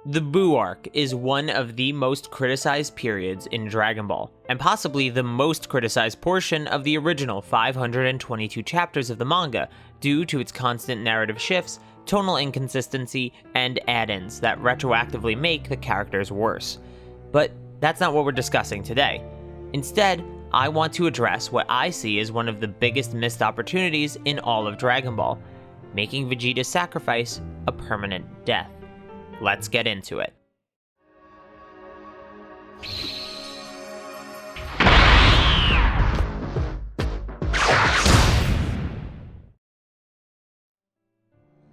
The Buu Arc is one of the most criticized periods in Dragon Ball, and possibly the most criticized portion of the original 522 chapters of the manga due to its constant narrative shifts, tonal inconsistency, and add-ins that retroactively make the characters worse. But that's not what we're discussing today. Instead, I want to address what I see as one of the biggest missed opportunities in all of Dragon Ball, making Vegeta Sacrifice a permanent death. Let's get into it.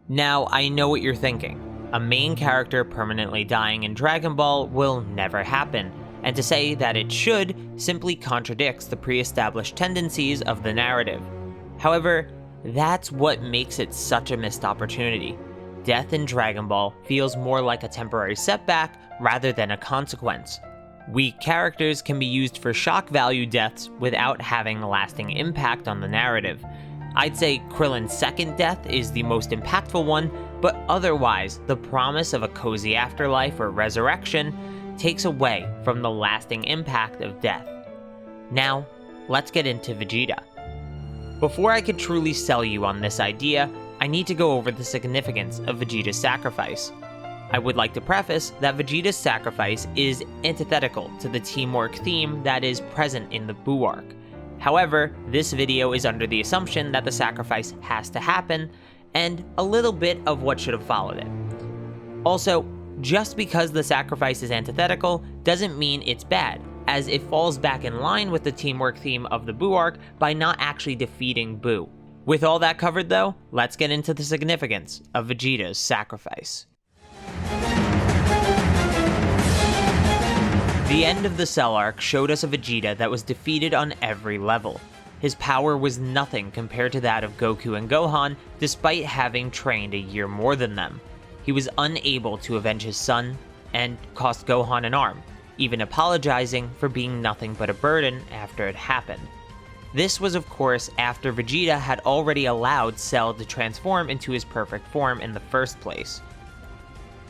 Now, I know what you're thinking. A main character permanently dying in Dragon Ball will never happen, and to say that it should simply contradicts the pre-established tendencies of the narrative. However, that's what makes it such a missed opportunity. Death in Dragon Ball feels more like a temporary setback rather than a consequence. Weak characters can be used for shock value deaths without having a lasting impact on the narrative. I'd say Krillin's second death is the most impactful one, but otherwise, the promise of a cozy afterlife or resurrection takes away from the lasting impact of death. Now, let's get into Vegeta. Before I could truly sell you on this idea, I need to go over the significance of Vegeta's sacrifice. I would like to preface that Vegeta's sacrifice is antithetical to the teamwork theme that is present in the Buu Arc. However, this video is under the assumption that the sacrifice has to happen, and a little bit of what should have followed it. Also, just because the sacrifice is antithetical doesn't mean it's bad, as it falls back in line with the teamwork theme of the Buu Arc by not actually defeating Buu. With all that covered though, let's get into the significance of Vegeta's sacrifice. The end of the Cell Arc showed us a Vegeta that was defeated on every level. His power was nothing compared to that of Goku and Gohan, despite having trained a year more than them. He was unable to avenge his son, and cost Gohan an arm, even apologizing for being nothing but a burden after it happened. This was of course after Vegeta had already allowed Cell to transform into his perfect form in the first place.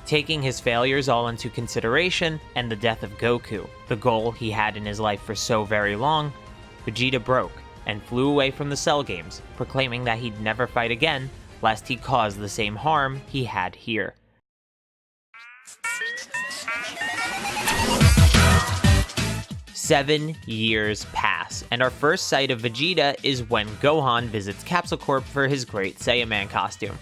Taking his failures all into consideration, and the death of Goku, the goal he had in his life for so very long, Vegeta broke and flew away from the Cell games, proclaiming that he'd never fight again, lest he cause the same harm he had here. Seven years pass, and our first sight of Vegeta is when Gohan visits Capsule Corp for his Great Saiyaman costume.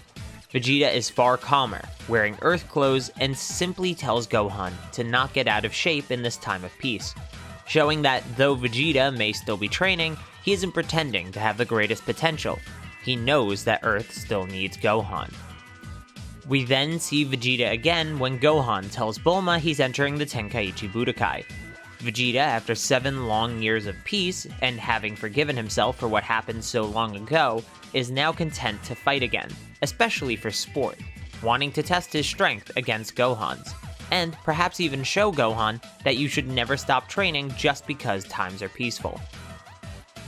Vegeta is far calmer, wearing Earth clothes, and simply tells Gohan to not get out of shape in this time of peace, showing that though Vegeta may still be training, he isn't pretending to have the greatest potential. He knows that Earth still needs Gohan. We then see Vegeta again when Gohan tells Bulma he's entering the Tenkaichi Budokai. Vegeta, after 7 long years of peace, and having forgiven himself for what happened so long ago, is now content to fight again, especially for sport, wanting to test his strength against Gohan's, and perhaps even show Gohan that you should never stop training just because times are peaceful.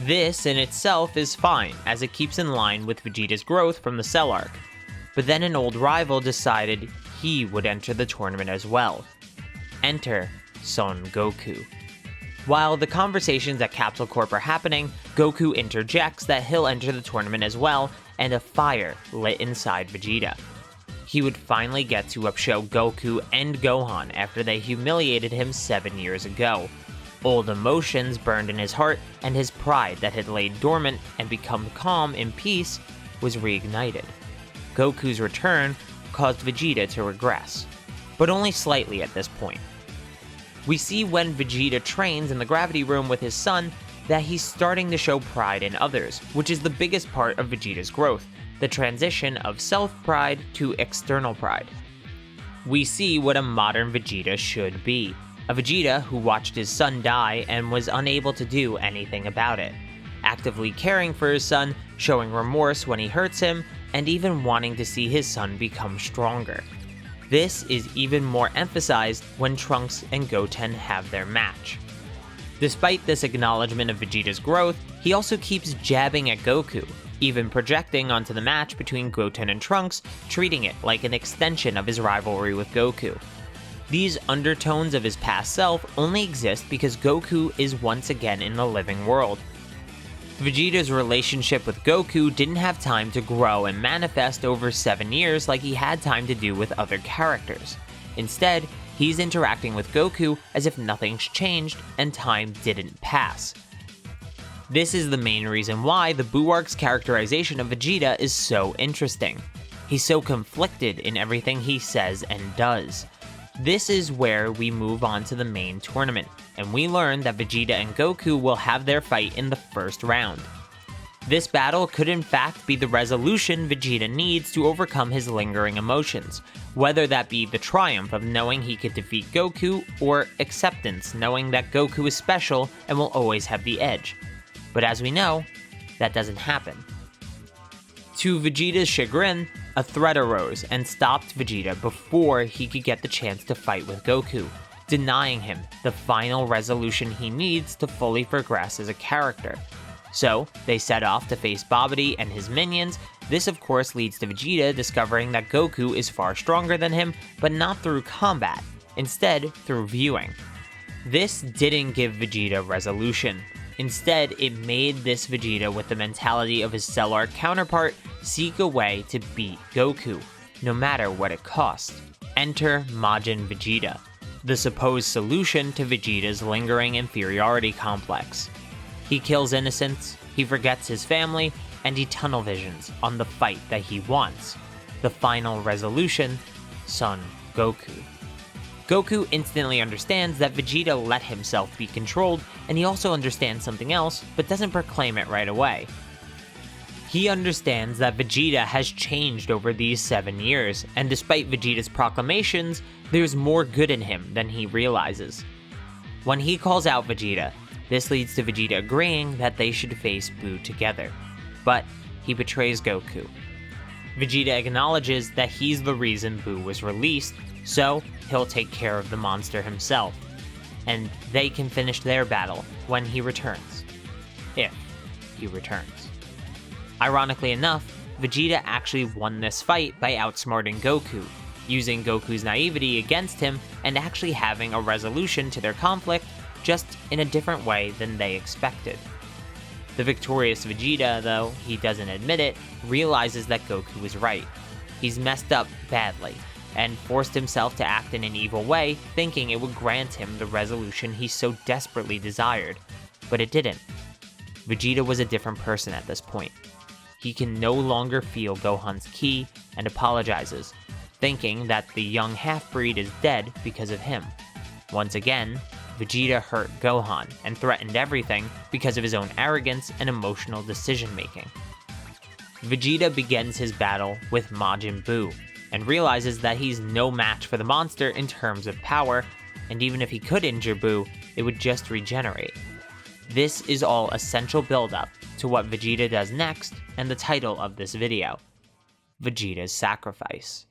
This in itself is fine, as it keeps in line with Vegeta's growth from the Cell Arc, but then an old rival decided he would enter the tournament as well. Enter Son Goku. While the conversations at Capsule Corp are happening, Goku interjects that he'll enter the tournament as well, and a fire lit inside Vegeta. He would finally get to upshow Goku and Gohan after they humiliated him 7 years ago. Old emotions burned in his heart, and his pride that had laid dormant and become calm in peace was reignited. Goku's return caused Vegeta to regress, but only slightly at this point. We see when Vegeta trains in the gravity room with his son that he's starting to show pride in others, which is the biggest part of Vegeta's growth, the transition of self-pride to external pride. We see what a modern Vegeta should be, a Vegeta who watched his son die and was unable to do anything about it, actively caring for his son, showing remorse when he hurts him, and even wanting to see his son become stronger. This is even more emphasized when Trunks and Goten have their match. Despite this acknowledgement of Vegeta's growth, he also keeps jabbing at Goku, even projecting onto the match between Goten and Trunks, treating it like an extension of his rivalry with Goku. These undertones of his past self only exist because Goku is once again in the living world. Vegeta's relationship with Goku didn't have time to grow and manifest over 7 years like he had time to do with other characters. Instead, he's interacting with Goku as if nothing's changed and time didn't pass. This is the main reason why the Buu Arc's characterization of Vegeta is so interesting. He's so conflicted in everything he says and does. This is where we move on to the main tournament, and we learn that Vegeta and Goku will have their fight in the first round. This battle could in fact be the resolution Vegeta needs to overcome his lingering emotions, whether that be the triumph of knowing he could defeat Goku, or acceptance knowing that Goku is special and will always have the edge. But as we know, that doesn't happen. To Vegeta's chagrin, a threat arose and stopped Vegeta before he could get the chance to fight with Goku, denying him the final resolution he needs to fully progress as a character. So, they set off to face Babidi and his minions. This of course leads to Vegeta discovering that Goku is far stronger than him, but not through combat, instead through viewing. This didn't give Vegeta resolution. Instead, it made this Vegeta with the mentality of his Cell Arc counterpart seek a way to beat Goku, no matter what it cost. Enter Majin Vegeta, the supposed solution to Vegeta's lingering inferiority complex. He kills innocents, he forgets his family, and he tunnel visions on the fight that he wants. The final resolution, Son Goku. Goku instantly understands that Vegeta let himself be controlled, and he also understands something else, but doesn't proclaim it right away. He understands that Vegeta has changed over these 7 years, and despite Vegeta's proclamations, there's more good in him than he realizes. When he calls out Vegeta, this leads to Vegeta agreeing that they should face Buu together, but he betrays Goku. Vegeta acknowledges that he's the reason Buu was released, so he'll take care of the monster himself, and they can finish their battle when he returns. If he returns. Ironically enough, Vegeta actually won this fight by outsmarting Goku, using Goku's naivety against him and actually having a resolution to their conflict, just in a different way than they expected. The victorious Vegeta, though he doesn't admit it, realizes that Goku was right. He's messed up badly, and forced himself to act in an evil way, thinking it would grant him the resolution he so desperately desired. But it didn't. Vegeta was a different person at this point. He can no longer feel Gohan's ki and apologizes, thinking that the young half-breed is dead because of him. Once again, Vegeta hurt Gohan and threatened everything because of his own arrogance and emotional decision-making. Vegeta begins his battle with Majin Buu, and realizes that he's no match for the monster in terms of power, and even if he could injure Buu, it would just regenerate. This is all essential build-up to what Vegeta does next, and the title of this video, Vegeta's Sacrifice.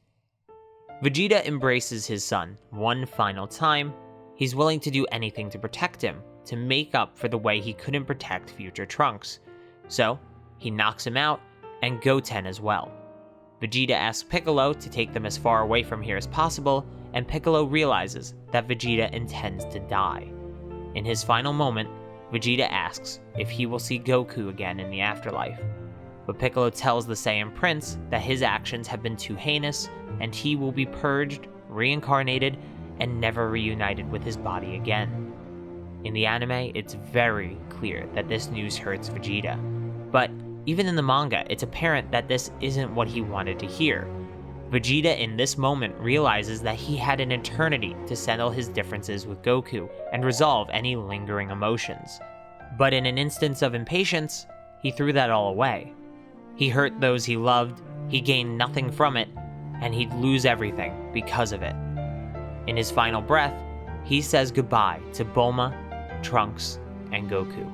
Vegeta embraces his son one final time. He's willing to do anything to protect him, to make up for the way he couldn't protect future Trunks. So, he knocks him out, and Goten as well. Vegeta asks Piccolo to take them as far away from here as possible, and Piccolo realizes that Vegeta intends to die. In his final moment, Vegeta asks if he will see Goku again in the afterlife. But Piccolo tells the Saiyan Prince that his actions have been too heinous, and he will be purged, reincarnated, and never reunited with his body again. In the anime, it's very clear that this news hurts Vegeta, but even in the manga, it's apparent that this isn't what he wanted to hear. Vegeta in this moment realizes that he had an eternity to settle his differences with Goku and resolve any lingering emotions. But in an instance of impatience, he threw that all away. He hurt those he loved, he gained nothing from it, and he'd lose everything because of it. In his final breath, he says goodbye to Bulma, Trunks, and Goku.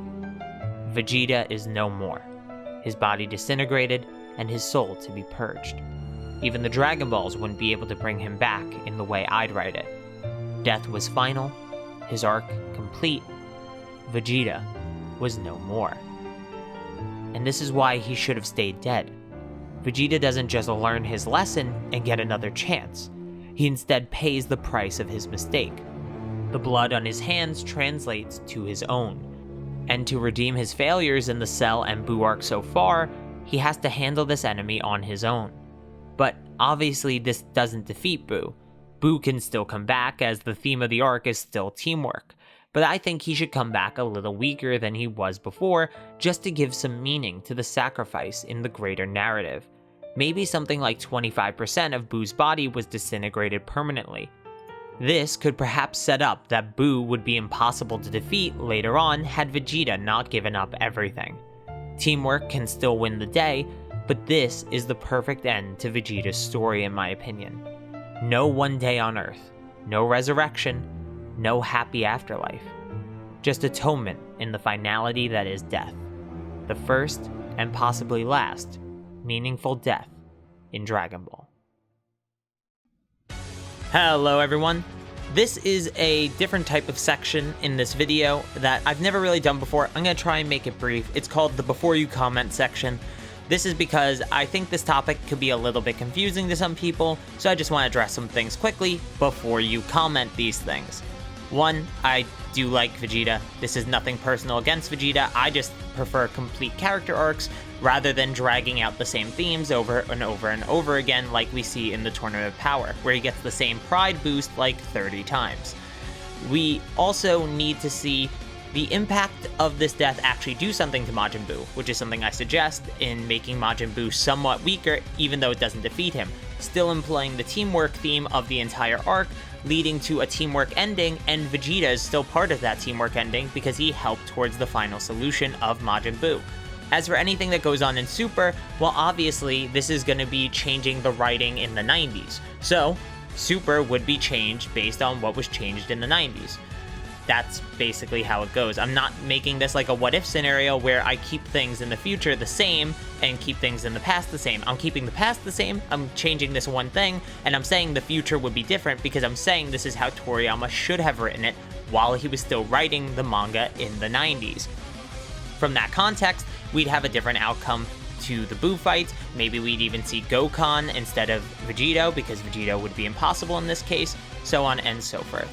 Vegeta is no more. His body disintegrated, and his soul to be purged. Even the Dragon Balls wouldn't be able to bring him back in the way I'd write it. Death was final, his arc complete, Vegeta was no more. And this is why he should have stayed dead. Vegeta doesn't just learn his lesson and get another chance. he instead pays the price of his mistake. The blood on his hands translates to his own. And to redeem his failures in the Cell and Buu Arc so far, he has to handle this enemy on his own. But obviously this doesn't defeat Buu. Buu can still come back, as the theme of the arc is still teamwork. But I think he should come back a little weaker than he was before, just to give some meaning to the sacrifice in the greater narrative. Maybe something like 25% of Buu's body was disintegrated permanently. This could perhaps set up that Buu would be impossible to defeat later on had Vegeta not given up everything. Teamwork can still win the day, but this is the perfect end to Vegeta's story in my opinion. No one day on Earth, no resurrection, no happy afterlife. Just atonement in the finality that is death. The first, and possibly last, meaningful death in Dragon Ball. Hello everyone. This is a different type of section in this video that I've never really done before. I'm going to try and make it brief. It's called the Before You Comment section. This is because I think this topic could be a little bit confusing to some people, so I just want to address some things quickly before you comment these things. One, I do like Vegeta. This is nothing personal against Vegeta. I just prefer complete character arcs rather than dragging out the same themes over and over and over again like we see in the Tournament of Power, where he gets the same pride boost like 30 times. We also need to see the impact of this death actually do something to Majin Buu, which is something I suggest in making Majin Buu somewhat weaker, even though it doesn't defeat him, still employing the teamwork theme of the entire arc, leading to a teamwork ending, and Vegeta is still part of that teamwork ending because he helped towards the final solution of Majin Buu. As for anything that goes on in Super, well obviously this is going to be changing the writing in the 90s, so Super would be changed based on what was changed in the 90s. That's basically how it goes. I'm not making this like a what-if scenario where I keep things in the future the same and keep things in the past the same. I'm keeping the past the same, I'm changing this one thing, and I'm saying the future would be different because I'm saying this is how Toriyama should have written it while he was still writing the manga in the 90s. From that context, we'd have a different outcome to the Buu fights. Maybe we'd even see Gokan instead of Vegito because Vegito would be impossible in this case, so on and so forth.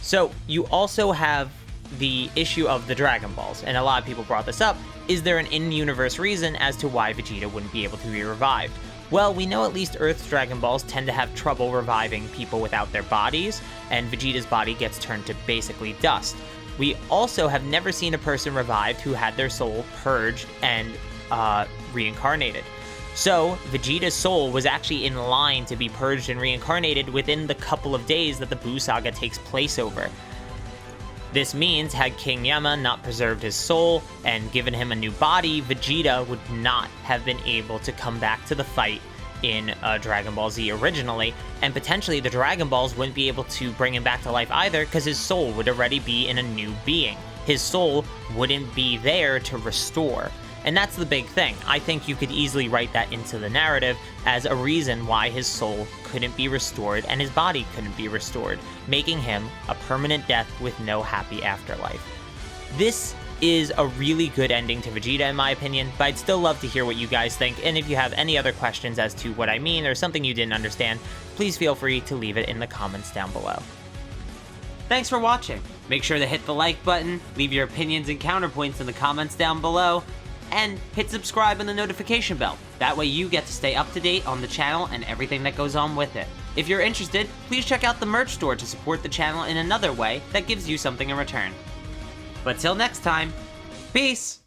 So you also have the issue of the Dragon Balls, and a lot of people brought this up. Is there an in-universe reason as to why Vegeta wouldn't be able to be revived? Well, we know at least Earth's Dragon Balls tend to have trouble reviving people without their bodies, and Vegeta's body gets turned to basically dust. We also have never seen a person revived who had their soul purged and reincarnated. So, Vegeta's soul was actually in line to be purged and reincarnated within the couple of days that the Buu saga takes place over. This means, had King Yama not preserved his soul and given him a new body, Vegeta would not have been able to come back to the fight in Dragon Ball Z originally, and potentially the Dragon Balls wouldn't be able to bring him back to life either because his soul would already be in a new being. His soul wouldn't be there to restore. And that's the big thing. I think you could easily write that into the narrative as a reason why his soul couldn't be restored and his body couldn't be restored, making him a permanent death with no happy afterlife. This is a really good ending to Vegeta in my opinion, but I'd still love to hear what you guys think, and if you have any other questions as to what I mean or something you didn't understand, please feel free to leave it in the comments down below. Thanks for watching. Make sure to hit the like button, leave your opinions and counterpoints in the comments down below, and hit subscribe and the notification bell. That way you get to stay up to date on the channel and everything that goes on with it. If you're interested, please check out the merch store to support the channel in another way that gives you something in return. But till next time, peace!